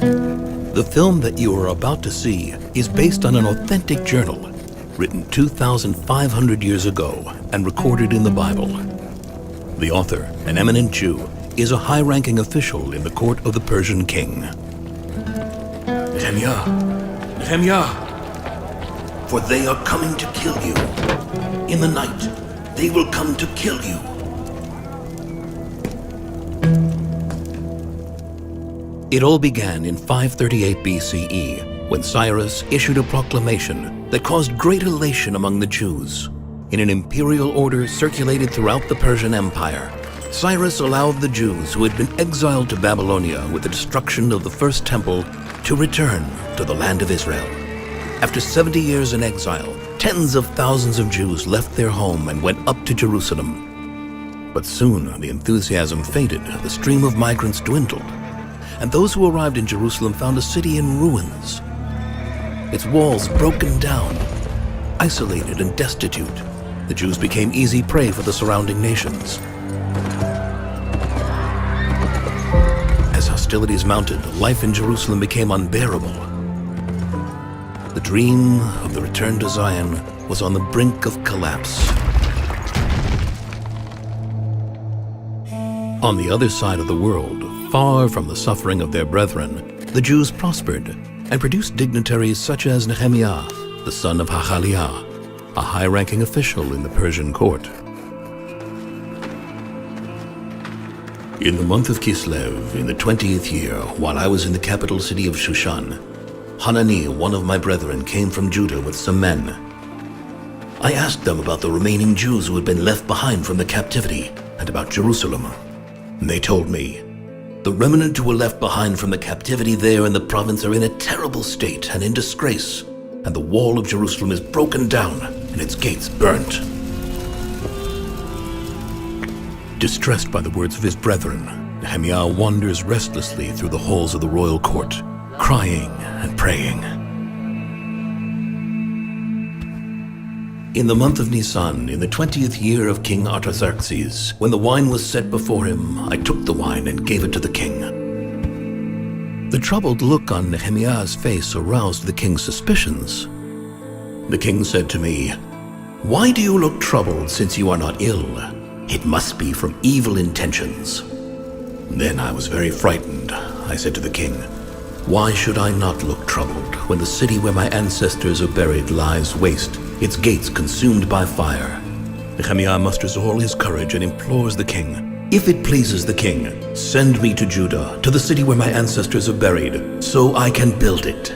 The film that you are about to see is based on an authentic journal written 2,500 years ago and recorded in the Bible. The author, an eminent Jew, is a high-ranking official in the court of the Persian king. Nehemiah! Nehemiah! For they are coming to kill you. In the night, they will come to kill you. It all began in 538 BCE, when Cyrus issued a proclamation that caused great elation among the Jews. In an imperial order circulated throughout the Persian Empire, Cyrus allowed the Jews who had been exiled to Babylonia with the destruction of the first temple to return to the land of Israel. After 70 years in exile, tens of thousands of Jews left their home and went up to Jerusalem. But soon the enthusiasm faded, the stream of migrants dwindled, and those who arrived in Jerusalem found a city in ruins, its walls broken down, isolated and destitute. The Jews became easy prey for the surrounding nations. As hostilities mounted, life in Jerusalem became unbearable. The dream of the return to Zion was on the brink of collapse. On the other side of the world, far from the suffering of their brethren, the Jews prospered and produced dignitaries such as Nehemiah, the son of Hachaliah, a high-ranking official in the Persian court. In the month of Kislev, in the 20th year, while I was in the capital city of Shushan, Hanani, one of my brethren, came from Judah with some men. I asked them about the remaining Jews who had been left behind from the captivity and about Jerusalem. And they told me, the remnant who were left behind from the captivity there in the province are in a terrible state and in disgrace, and the wall of Jerusalem is broken down and its gates burnt. Distressed by the words of his brethren, Nehemiah wanders restlessly through the halls of the royal court, crying and praying. In the month of Nisan, in the 20th year of King Artaxerxes, when the wine was set before him, I took the wine and gave it to the king. The troubled look on Nehemiah's face aroused the king's suspicions. The king said to me, "Why do you look troubled since you are not ill? It must be from evil intentions." Then I was very frightened. I said to the king, "Why should I not look troubled when the city where my ancestors are buried lies waste, its gates consumed by fire?" Nehemiah musters all his courage and implores the king, "If it pleases the king, send me to Judah, to the city where my ancestors are buried, so I can build it."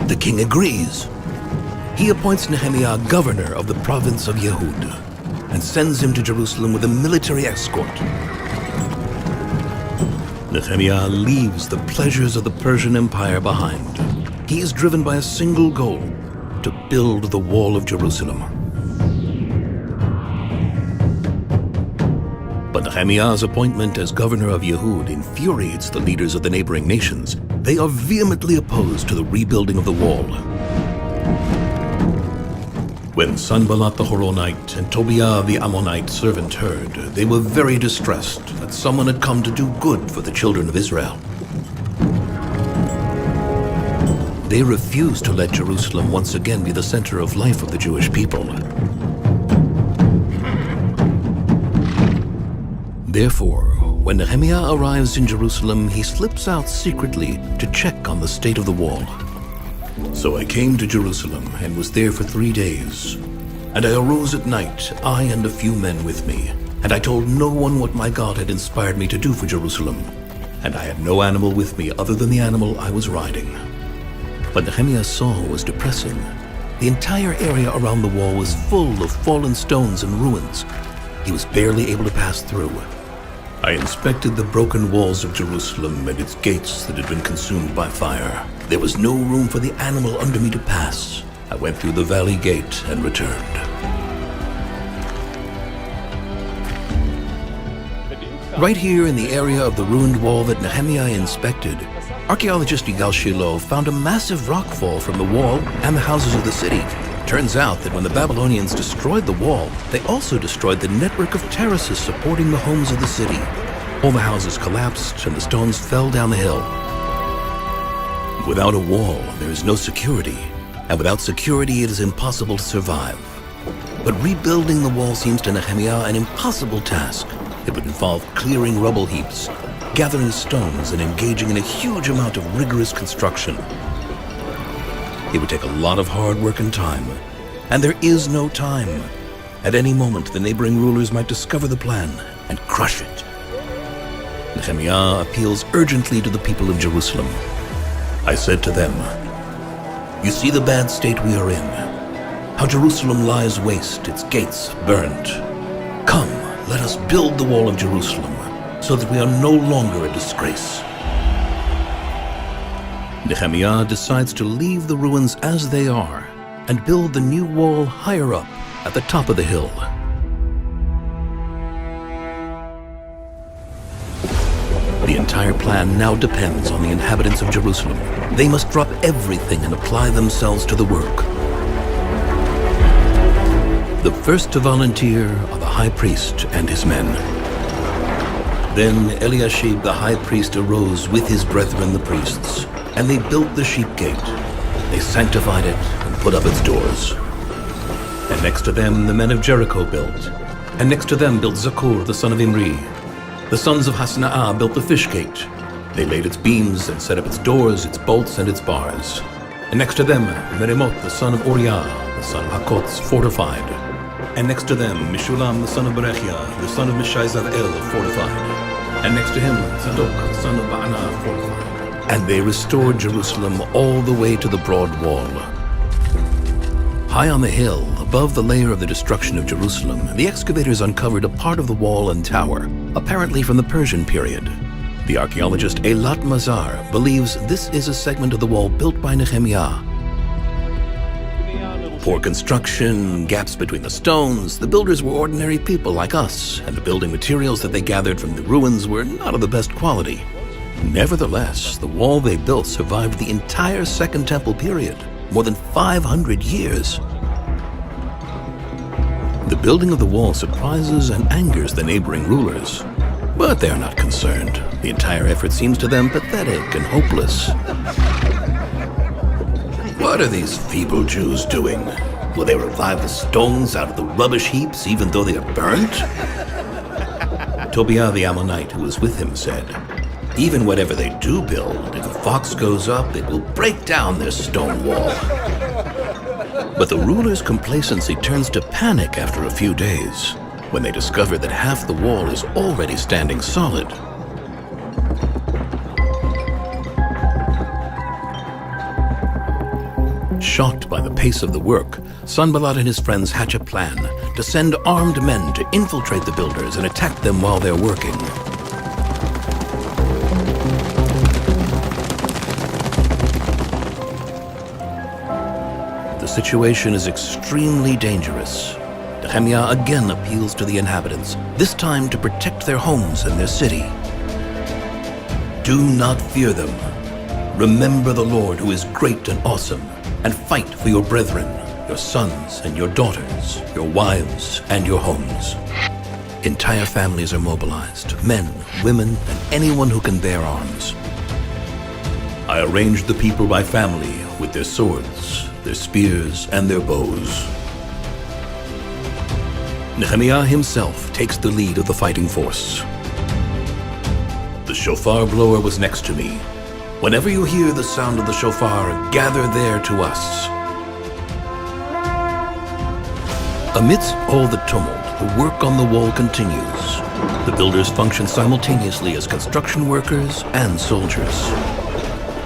The king agrees. He appoints Nehemiah governor of the province of Yehud and sends him to Jerusalem with a military escort. Nehemiah leaves the pleasures of the Persian Empire behind. He is driven by a single goal: to build the wall of Jerusalem. But Nehemiah's appointment as governor of Yehud infuriates the leaders of the neighboring nations. They are vehemently opposed to the rebuilding of the wall. When Sanballat the Horonite and Tobiah the Ammonite servant heard, they were very distressed that someone had come to do good for the children of Israel. They refused to let Jerusalem once again be the center of life of the Jewish people. Therefore, when Nehemiah arrives in Jerusalem, he slips out secretly to check on the state of the wall. So I came to Jerusalem and was there for 3 days. And I arose at night, I and a few men with me, and I told no one what my God had inspired me to do for Jerusalem. And I had no animal with me other than the animal I was riding. What Nehemiah saw was depressing. The entire area around the wall was full of fallen stones and ruins. He was barely able to pass through. I inspected the broken walls of Jerusalem and its gates that had been consumed by fire. There was no room for the animal under me to pass. I went through the valley gate and returned. Right here in the area of the ruined wall that Nehemiah inspected, archaeologist Yigal Shiloh found a massive rockfall from the wall and the houses of the city. Turns out that when the Babylonians destroyed the wall, they also destroyed the network of terraces supporting the homes of the city. All the houses collapsed and the stones fell down the hill. Without a wall, there is no security, and without security, it is impossible to survive. But rebuilding the wall seems to Nehemiah an impossible task. It would involve clearing rubble heaps, gathering stones, and engaging in a huge amount of rigorous construction. It would take a lot of hard work and time, and there is no time. At any moment, the neighboring rulers might discover the plan and crush it. Nehemiah appeals urgently to the people of Jerusalem. I said to them, "You see the bad state we are in, how Jerusalem lies waste, its gates burned. Come, let us build the wall of Jerusalem, so that we are no longer a disgrace." Nehemiah decides to leave the ruins as they are and build the new wall higher up at the top of the hill. The entire plan now depends on the inhabitants of Jerusalem. They must drop everything and apply themselves to the work. The first to volunteer are the high priest and his men. Then Eliashib the high priest arose with his brethren the priests, and they built the sheep gate. They sanctified it and put up its doors. And next to them the men of Jericho built, and next to them built Zakur the son of Imri. The sons of Hasnaah built the fish gate. They laid its beams and set up its doors, its bolts, and its bars. And next to them, Merimot the son of Uriah, the son of Hakotz, fortified. And next to them, Mishulam the son of Berechia, the son of Mishai-Zarel, fortified. And next to him, Zadok the son of Baana, fortified. And they restored Jerusalem all the way to the broad wall. High on the hill, above the layer of the destruction of Jerusalem, the excavators uncovered a part of the wall and tower, apparently from the Persian period. The archaeologist Eilat Mazar believes this is a segment of the wall built by Nehemiah. Poor construction, gaps between the stones, the builders were ordinary people like us, and the building materials that they gathered from the ruins were not of the best quality. Nevertheless, the wall they built survived the entire Second Temple period, more than 500 years. The building of the wall surprises and angers the neighboring rulers, but they are not concerned. The entire effort seems to them pathetic and hopeless. What are these feeble Jews doing? Will they revive the stones out of the rubbish heaps even though they are burnt? Tobiah the Ammonite, who was with him, said, "Even whatever they do build, if a fox goes up, it will break down their stone wall." But the ruler's complacency turns to panic after a few days, when they discover that half the wall is already standing solid. Shocked by the pace of the work, Sanballat and his friends hatch a plan to send armed men to infiltrate the builders and attack them while they're working. The situation is extremely dangerous. Nehemiah again appeals to the inhabitants, this time to protect their homes and their city. Do not fear them. Remember the Lord who is great and awesome, and fight for your brethren, your sons and your daughters, your wives and your homes. Entire families are mobilized, men, women, and anyone who can bear arms. I arranged the people by family with their swords, their spears, and their bows. Nehemiah himself takes the lead of the fighting force. The shofar blower was next to me. Whenever you hear the sound of the shofar, gather there to us. Amidst all the tumult, the work on the wall continues. The builders function simultaneously as construction workers and soldiers.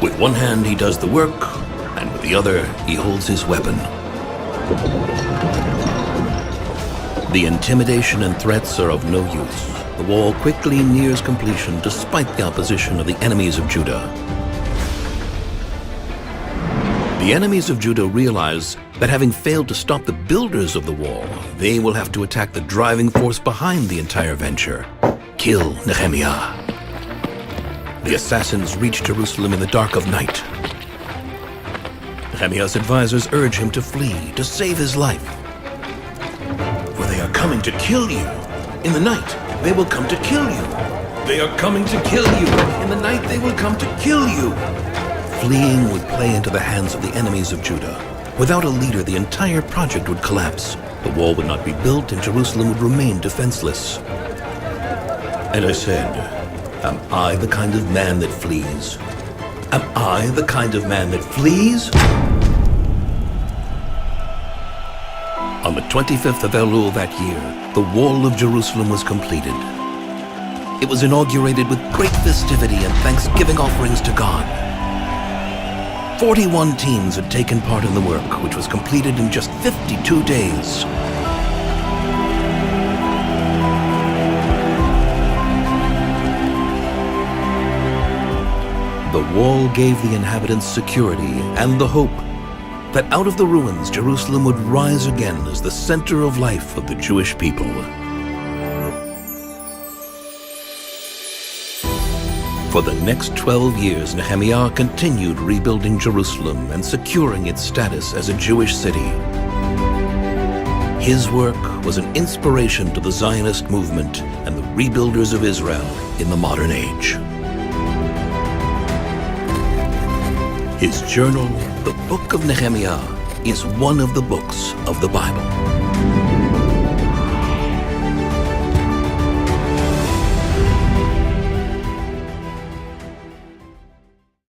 With one hand he does the work, and with the other he holds his weapon. The intimidation and threats are of no use. The wall quickly nears completion despite the opposition of the enemies of Judah. The enemies of Judah realize that having failed to stop the builders of the wall, they will have to attack the driving force behind the entire venture. Kill Nehemiah. The assassins reach Jerusalem in the dark of night. Nehemiah's advisors urge him to flee, to save his life. For they are coming to kill you. In the night, they will come to kill you. They are coming to kill you. In the night they will come to kill you. Fleeing would play into the hands of the enemies of Judah. Without a leader, the entire project would collapse. The wall would not be built and Jerusalem would remain defenseless. And I said, am I the kind of man that flees? Am I the kind of man that flees? On the 25th of Elul that year, the wall of Jerusalem was completed. It was inaugurated with great festivity and thanksgiving offerings to God. 41 teams had taken part in the work, which was completed in just 52 days. The wall gave the inhabitants security and the hope that out of the ruins, Jerusalem would rise again as the center of life of the Jewish people. For the next 12 years, Nehemiah continued rebuilding Jerusalem and securing its status as a Jewish city. His work was an inspiration to the Zionist movement and the rebuilders of Israel in the modern age. His journal, the Book of Nehemiah, is one of the books of the Bible.